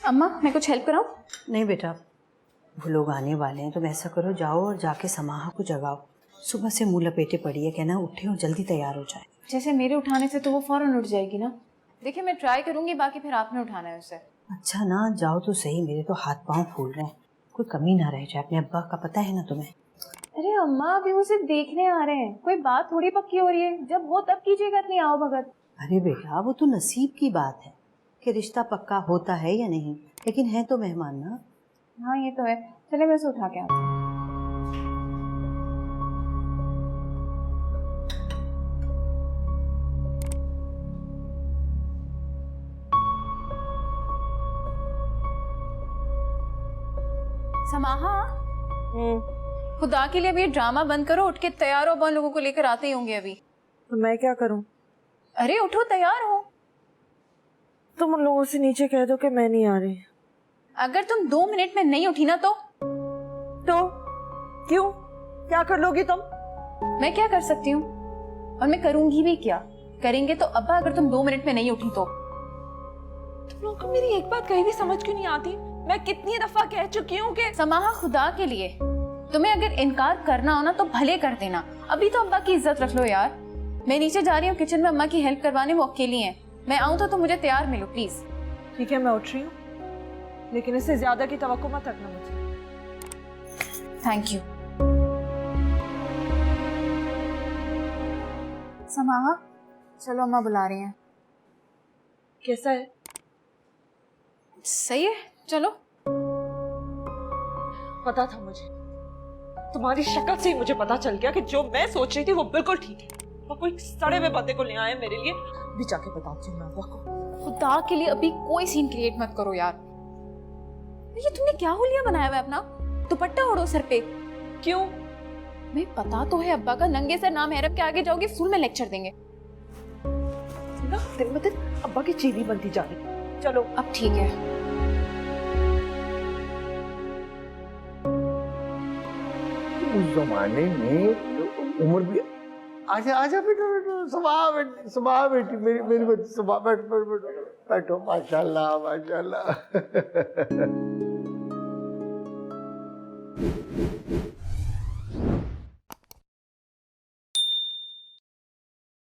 अम्मा मैं कुछ हेल्प कराऊं? नहीं बेटा, वो लोग आने वाले हैं, तुम ऐसा करो जाओ और जाके समाहा को जगाओ। सुबह से मुंह लपेटे पड़ी है, कहना उठे और जल्दी तैयार हो जाए। जैसे मेरे उठाने से तो वो फौरन उठ जाएगी ना। देखिए मैं ट्राई करूंगी, बाकी फिर आपने उठाना है उसे। अच्छा ना, जाओ तो सही, मेरे तो हाथ पांव फूल रहे हैं। कोई कमी ना रह जाए, अपने अब्बा का पता है ना तुम्हें। अरे अम्मा अभी वो सिर्फ देखने आ रहे हैं, कोई बात थोड़ी पक्की हो रही है। जब हो तब कीजिएगा, इतनी आओ भगत। अरे बेटा, वो तो नसीब की बात है कि रिश्ता पक्का होता है या नहीं, लेकिन है तो मेहमान ना। हाँ ये तो है। चले मैं उसे उठा के आती हूँ। समाहा, खुदा के लिए अभी ये ड्रामा बंद करो, उठ के तैयार हो, अपन लोगों को लेकर आते ही होंगे अभी। तो मैं क्या करूं? अरे उठो, तैयार हो। तुम उन लोगों से नीचे कह दो कि मैं नहीं आ रही। अगर तुम 2 मिनट में नहीं उठी ना तो क्यों? क्या कर लोगी तुम? मैं क्या कर सकती हूँ, और मैं करूंगी भी क्या। करेंगे तो अब्बा, अगर तुम 2 मिनट में नहीं उठी तो। तुम लोगों को मेरी एक बात कहीं भी समझ क्यों नहीं आती? मैं कितनी दफा कह चुकी हूँ कि समाहा, खुदा के लिए तुम्हें अगर इनकार करना हो ना तो भले कर देना। अभी तो अब्बा की इज्जत रख लो यार। मैं नीचे जा रही हूँ किचन में अम्मा की हेल्प करवाने, वो अकेली हैं। मैं आऊँ तो तुम मुझे तैयार मिलो प्लीज। ठीक है मैं उठ रही हूँ, लेकिन इससे ज्यादा की तवक्को मत रखना मुझे। Thank you. समाहा चलो, अम्मा बुला रही हैं। कैसा है? सही है, चलो। पता था मुझे, तुम्हारी शक्ल से ही मुझे पता चल गया कि जो मैं सोच रही थी वो बिल्कुल ठीक है। वो कोई सड़े हुए बंदे को ले आए मेरे लिए। भी जाके बताती हूँ मैं अब्बा को। खुदा के लिए अभी कोई सीन क्रिएट मत करो यार। ये तुमने क्या हुलिया बनाया हुआ है अपना? दुपट्टा ओढ़ो सर पे। क्यों? मैं पता तो है अब्बा का, नंगे सर नाम हैरम के आगे जाओगे स्कूल में लेक्चर देंगे। दिन ब दिन अब्बा की चीनी बनती जा रही। चलो अब ठीक है। उस जमाने में उम्र भी। आजा आजा बेटो बेटो, सुबह बेटी, मेरी मेरी बेटी सुबह, बैठो बैठो बैठो, माशाल्लाह माशाल्लाह।